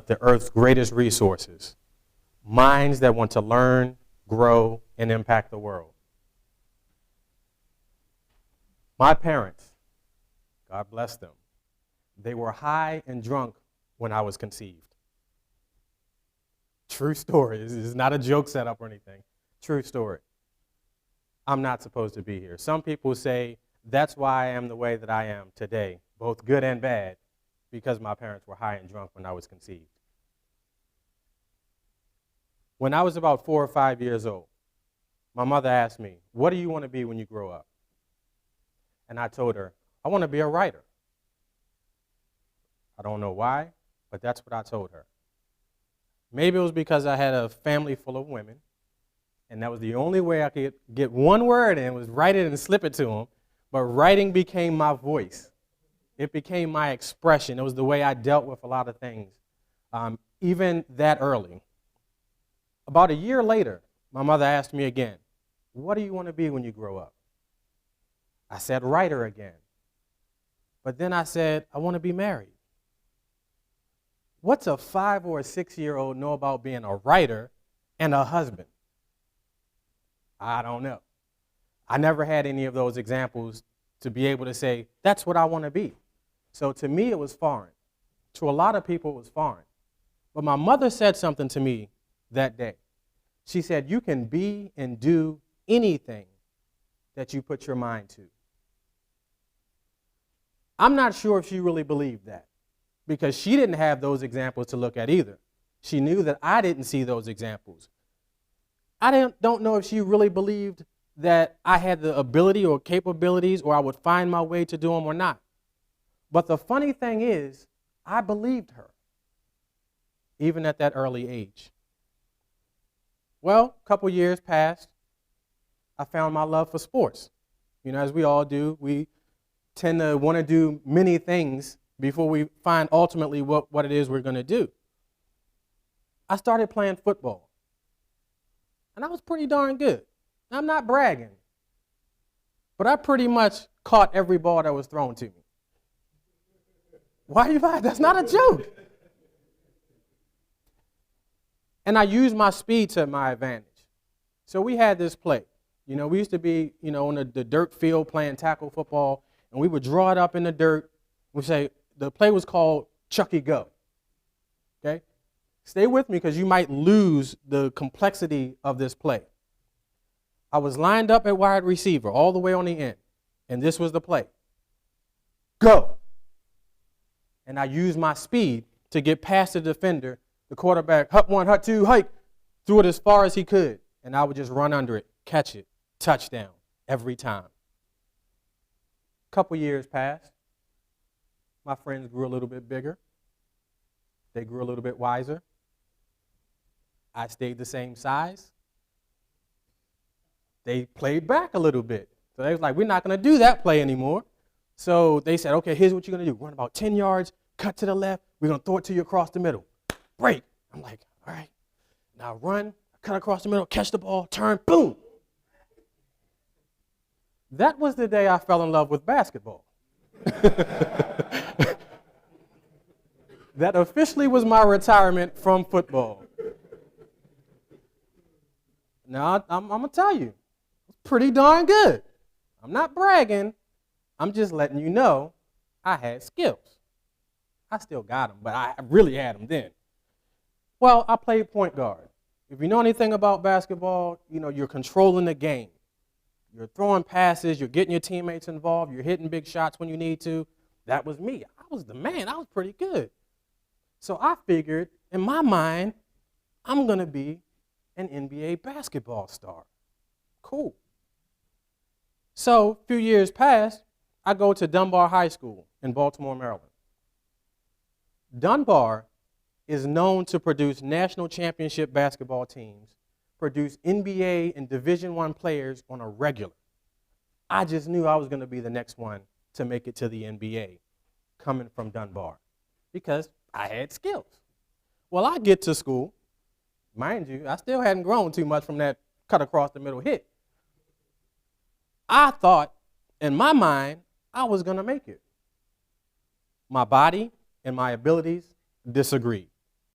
of the earth's greatest resources, minds that want to learn, grow, and impact the world. My parents, God bless them, they were high and drunk when I was conceived. True story. This is not a joke setup or anything. True story. I'm not supposed to be here. Some people say that's why I am the way that I am today, both good and bad, because my parents were high and drunk when I was conceived. When I was about 4 or 5 years old, my mother asked me, "What do you want to be when you grow up?" And I told her, "I want to be a writer." I don't know why, but that's what I told her. Maybe it was because I had a family full of women, and that was the only way I could get one word in, was write it and slip it to them. But writing became my voice. It became my expression. It was the way I dealt with a lot of things, even that early. About a year later, my mother asked me again, "What do you want to be when you grow up?" I said, "Writer" again. But then I said, "I want to be married." What's a 5 or a 6-year-old know about being a writer and a husband? I don't know. I never had any of those examples to be able to say, that's what I want to be. So to me, it was foreign. To a lot of people, it was foreign. But my mother said something to me that day. She said, "You can be and do anything that you put your mind to." I'm not sure if she really believed that, because she didn't have those examples to look at either. She knew that I didn't see those examples. I don't know if she really believed that I had the ability or capabilities or I would find my way to do them or not. But the funny thing is, I believed her, even at that early age. Well, a couple years passed. I found my love for sports. You know, as we all do, we tend to want to do many things before we find ultimately what it is we're going to do. I started playing football, and I was pretty darn good. I'm not bragging, but I pretty much caught every ball that was thrown to me. Why are you laughing? That's not a joke. And I used my speed to my advantage. So we had this play. You know, we used to be, on the dirt field playing tackle football, and we would draw it up in the dirt. We say, the play was called Chucky Go. Okay? Stay with me because you might lose the complexity of this play. I was lined up at wide receiver all the way on the end, and this was the play. Go! And I used my speed to get past the defender, the quarterback, hut one, hut two, hike, threw it as far as he could, and I would just run under it, catch it, touchdown, every time. A couple years passed. My friends grew a little bit bigger. They grew a little bit wiser. I stayed the same size. They played back a little bit. So they was like, "We're not going to do that play anymore." So they said, "Okay, here's what you're going to do. Run about 10 yards, cut to the left. We're going to throw it to you across the middle. Break." I'm like, "All right." Now run, cut across the middle, catch the ball, turn, boom. That was the day I fell in love with basketball. That officially was my retirement from football. Now, I'm going to tell you, it's pretty darn good. I'm not bragging. I'm just letting you know I had skills. I still got them, but I really had them then. Well, I played point guard. If you know anything about basketball, you're controlling the game. You're throwing passes, you're getting your teammates involved, you're hitting big shots when you need to. That was me. I was the man. I was pretty good. So I figured, in my mind, I'm going to be an NBA basketball star. Cool. So a few years passed, I go to Dunbar High School in Baltimore, Maryland. Dunbar is known to produce national championship basketball teams, produce NBA and Division I players on a regular. I just knew I was going to be the next one to make it to the NBA, coming from Dunbar, because I had skills. Well, I get to school. Mind you, I still hadn't grown too much from that cut across the middle hit. I thought, in my mind, I was going to make it. My body and my abilities disagreed.